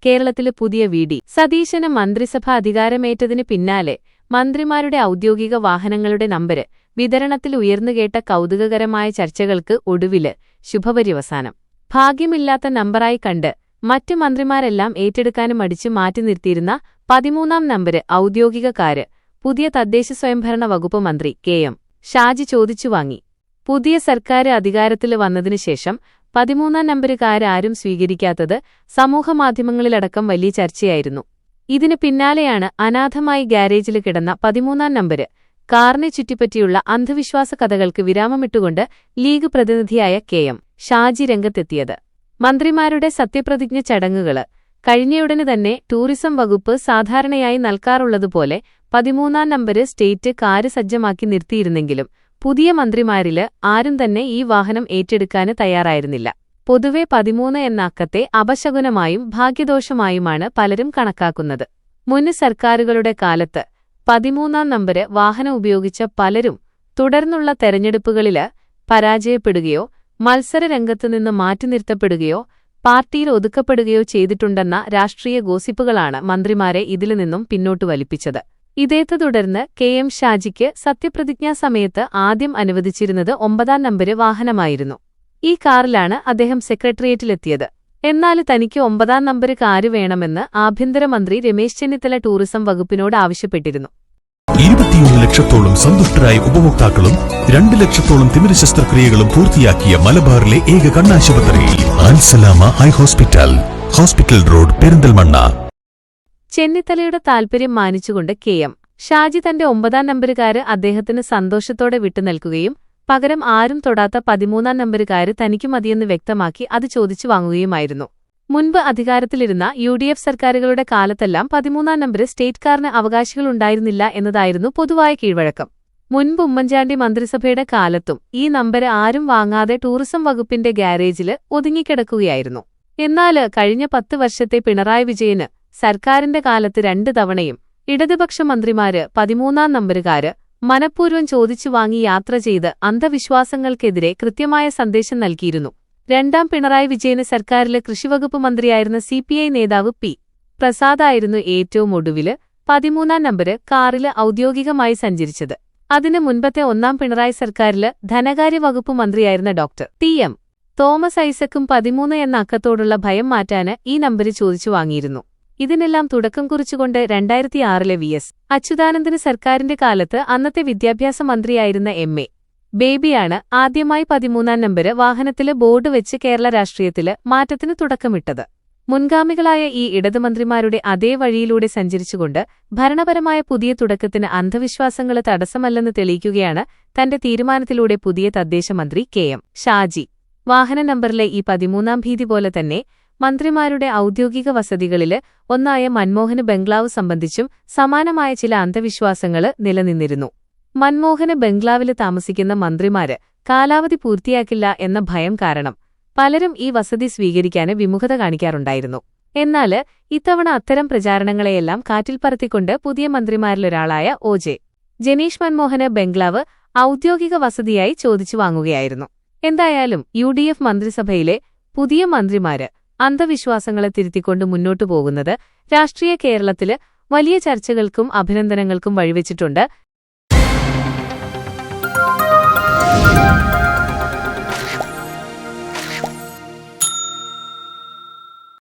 കേരളത്തിലെ പുതിയ സതീശന് മന്ത്രിസഭ അധികാരമേറ്റതിന് പിന്നാലെ മന്ത്രിമാരുടെ ഔദ്യോഗിക വാഹനങ്ങളുടെ നമ്പര് വിതരണത്തിൽ ഉയർന്നുകേട്ട കൗതുകകരമായ ചർച്ചകൾക്ക് ഒടുവില് ശുഭപര്യവസാനം. ഭാഗ്യമില്ലാത്ത നമ്പറായി കണ്ട് മറ്റ് മന്ത്രിമാരെല്ലാം ഏറ്റെടുക്കാനും മടിച്ച് മാറ്റി നിർത്തിയിരുന്ന 13-ാം നമ്പര് ഔദ്യോഗിക കാര് പുതിയ തദ്ദേശ സ്വയംഭരണ വകുപ്പ് മന്ത്രി കെ.എം. ഷാജി ചോദിച്ചു വാങ്ങി. പുതിയ സർക്കാര് അധികാരത്തിൽ വന്നതിനുശേഷം 13-ാം നമ്പര് കാര് ആരും സ്വീകരിക്കാത്തത് സമൂഹമാധ്യമങ്ങളിലടക്കം വലിയ ചർച്ചയായിരുന്നു. ഇതിന് പിന്നാലെയാണ് അനാഥമായി ഗ്യാരേജിൽ കിടന്ന 13-ാം നമ്പര് കാറിനെ ചുറ്റിപ്പറ്റിയുള്ള അന്ധവിശ്വാസ കഥകൾക്ക് വിരാമമിട്ടുകൊണ്ട് ലീഗ് പ്രതിനിധിയായ കെ.എം. ഷാജി രംഗത്തെത്തിയത്. മന്ത്രിമാരുടെ സത്യപ്രതിജ്ഞ ചടങ്ങുകള് കഴിഞ്ഞയുടനെ തന്നെ ടൂറിസം വകുപ്പ് സാധാരണയായി നൽകാറുള്ളതുപോലെ 13-ാം നമ്പര് സ്റ്റേറ്റ് കാര് സജ്ജമാക്കി നിർത്തിയിരുന്നെങ്കിലും പുതിയ മന്ത്രിമാരില് ആരും തന്നെ ഈ വാഹനം ഏറ്റെടുക്കാന് തയ്യാറായിരുന്നില്ല. പൊതുവെ 13 എന്ന അക്കത്തെ അപശകുനമായും ഭാഗ്യദോഷമായുമാണ് പലരും കണക്കാക്കുന്നത്. മുൻ സർക്കാരുകളുടെ കാലത്ത് 13-ാം നമ്പര് വാഹനം ഉപയോഗിച്ച പലരും തുടർന്നുള്ള തെരഞ്ഞെടുപ്പുകളില് പരാജയപ്പെടുകയോ മത്സരരംഗത്തുനിന്ന് മാറ്റിനിർത്തപ്പെടുകയോ പാർട്ടിയിൽ ഒതുക്കപ്പെടുകയോ ചെയ്തിട്ടുണ്ടെന്ന രാഷ്ട്രീയ ഗോസിപ്പുകളാണ് മന്ത്രിമാരെ ഇതിൽ നിന്നും പിന്നോട്ടു വലിപ്പിച്ചത്. ഇതേത്തെ തുടർന്ന് കെ.എം. ഷാജിക്ക് സത്യപ്രതിജ്ഞാ സമയത്ത് ആദ്യം അനുവദിച്ചിരുന്നത് 9-ാം നമ്പര് വാഹനമായിരുന്നു. ഈ കാറിലാണ് അദ്ദേഹം സെക്രട്ടേറിയറ്റിലെത്തിയത്. എന്നാൽ തനിക്ക് 9-ാം നമ്പര് കാര് വേണമെന്ന് ആഭ്യന്തരമന്ത്രി രമേശ് ചെന്നിത്തല ടൂറിസം വകുപ്പിനോട് ആവശ്യപ്പെട്ടിരുന്നു. 21 ലക്ഷത്തോളം സന്തുഷ്ടരായ ഉപഭോക്താക്കളും 2 ലക്ഷത്തോളം തിമിര ശസ്ത്രക്രിയകളും പൂർത്തിയാക്കിയ മലബാറിലെ ഏക കണ്ണാശുപത്രി Al Salama high hospital, hospital road, Perinthalmanna. ചെന്നിത്തലയുടെ താൽപര്യം മാനിച്ചുകൊണ്ട് കെ.എം. ഷാജി തന്റെ 9-ാം നമ്പര് കാര് അദ്ദേഹത്തിന് സന്തോഷത്തോടെ വിട്ടുനൽകുകയും പകരം ആരും തൊടാത്ത 13-ാം നമ്പര് കാര് തനിക്ക് മതിയെന്ന് വ്യക്തമാക്കി അത് ചോദിച്ചു വാങ്ങുകയുമായിരുന്നു. മുൻപ് അധികാരത്തിലിരുന്ന യു.ഡി.എഫ് സർക്കാരുകളുടെ കാലത്തെല്ലാം 13-ാം നമ്പര് സ്റ്റേറ്റ് കാറിന് അവകാശികളുണ്ടായിരുന്നില്ല എന്നതായിരുന്നു പൊതുവായ കീഴ്വഴക്കം. മുൻപ് ഉമ്മൻചാണ്ടി മന്ത്രിസഭയുടെ കാലത്തും ഈ നമ്പര് ആരും വാങ്ങാതെ ടൂറിസം വകുപ്പിന്റെ ഗ്യാരേജില് ഒതുങ്ങിക്കിടക്കുകയായിരുന്നു. എന്നാല് കഴിഞ്ഞ 10 വർഷത്തെ പിണറായി വിജയന് സർക്കാരിന്റെ കാലത്ത് 2 തവണയും ഇടതുപക്ഷ മന്ത്രിമാര് 13-ാം നമ്പര് കാര് മനഃപൂർവ്വം ചോദിച്ചു വാങ്ങി യാത്ര ചെയ്ത് അന്ധവിശ്വാസങ്ങൾക്കെതിരെ കൃത്യമായ സന്ദേശം നൽകിയിരുന്നു. 2ാം പിണറായി വിജയന് സർക്കാരില് കൃഷിവകുപ്പ് മന്ത്രിയായിരുന്ന CPI നേതാവ് പി. പ്രസാദായിരുന്നു ഏറ്റവും ഒടുവില് 13-ാം നമ്പര് കാറില് ഔദ്യോഗികമായി സഞ്ചരിച്ചത്. അതിന് മുൻപത്തെ 1ാം പിണറായി സർക്കാരില് ധനകാര്യവകുപ്പ് മന്ത്രിയായിരുന്ന ഡോക്ടർ ടി.എം. തോമസ് ഐസക്കും 13 എന്ന അക്കത്തോടുള്ള ഭയം മാറ്റാന് ഈ നമ്പര് ചോദിച്ചു വാങ്ങിയിരുന്നു. ഇതിനെല്ലാം തുടക്കം കുറിച്ചുകൊണ്ട് 2006-ലെ വി.എസ്. അച്യുതാനന്ദന് സർക്കാരിന്റെ കാലത്ത് അന്നത്തെ വിദ്യാഭ്യാസ മന്ത്രിയായിരുന്ന എം.എ. ബേബിയാണ് ആദ്യമായി 13-ാം നമ്പര് വാഹനത്തില് ബോർഡ് വെച്ച് കേരള രാഷ്ട്രീയത്തില് മാറ്റത്തിന് തുടക്കമിട്ടത്. മുൻഗാമികളായ ഈ ഇടതുമന്ത്രിമാരുടെ അതേ വഴിയിലൂടെ സഞ്ചരിച്ചുകൊണ്ട് ഭരണപരമായ പുതിയ തുടക്കത്തിന് അന്ധവിശ്വാസങ്ങള് തടസ്സമല്ലെന്ന് തെളിയിക്കുകയാണ് തന്റെ തീരുമാനത്തിലൂടെ പുതിയ തദ്ദേശ മന്ത്രി കെ.എം. ഷാജി. വാഹന നമ്പറിലെ ഈ 13-ാം ഭീതി പോലെ തന്നെ മന്ത്രിമാരുടെ ഔദ്യോഗിക വസതികളില് ഒന്നായ മൻമോഹന് ബംഗ്ലാവ് സംബന്ധിച്ചും സമാനമായ ചില അന്ധവിശ്വാസങ്ങള് നിലനിന്നിരുന്നു. മൻമോഹന് ബംഗ്ലാവില് താമസിക്കുന്ന മന്ത്രിമാര് കാലാവധി പൂർത്തിയാക്കില്ല എന്ന ഭയം കാരണം പലരും ഈ വസതി സ്വീകരിക്കാന് വിമുഖത കാണിക്കാറുണ്ടായിരുന്നു. എന്നാല് ഇത്തവണ അത്തരം പ്രചാരണങ്ങളെയെല്ലാം കാറ്റിൽ പറത്തിക്കൊണ്ട് പുതിയ മന്ത്രിമാരിലൊരാളായ ഒ.ജെ. ജനീഷ് മൻമോഹന് ബംഗ്ലാവ് ഔദ്യോഗിക വസതിയായി ചോദിച്ചു വാങ്ങുകയായിരുന്നു. എന്തായാലും യു.ഡി.എഫ് മന്ത്രിസഭയിലെ പുതിയ മന്ത്രിമാര് അന്ധവിശ്വാസങ്ങളെ തിരുത്തിക്കൊണ്ട് മുന്നോട്ടു പോകുന്നത് രാഷ്ട്രീയ കേരളത്തില് വലിയ ചർച്ചകൾക്കും അഭിനന്ദനങ്ങൾക്കും വഴിവെച്ചിട്ടുണ്ട്.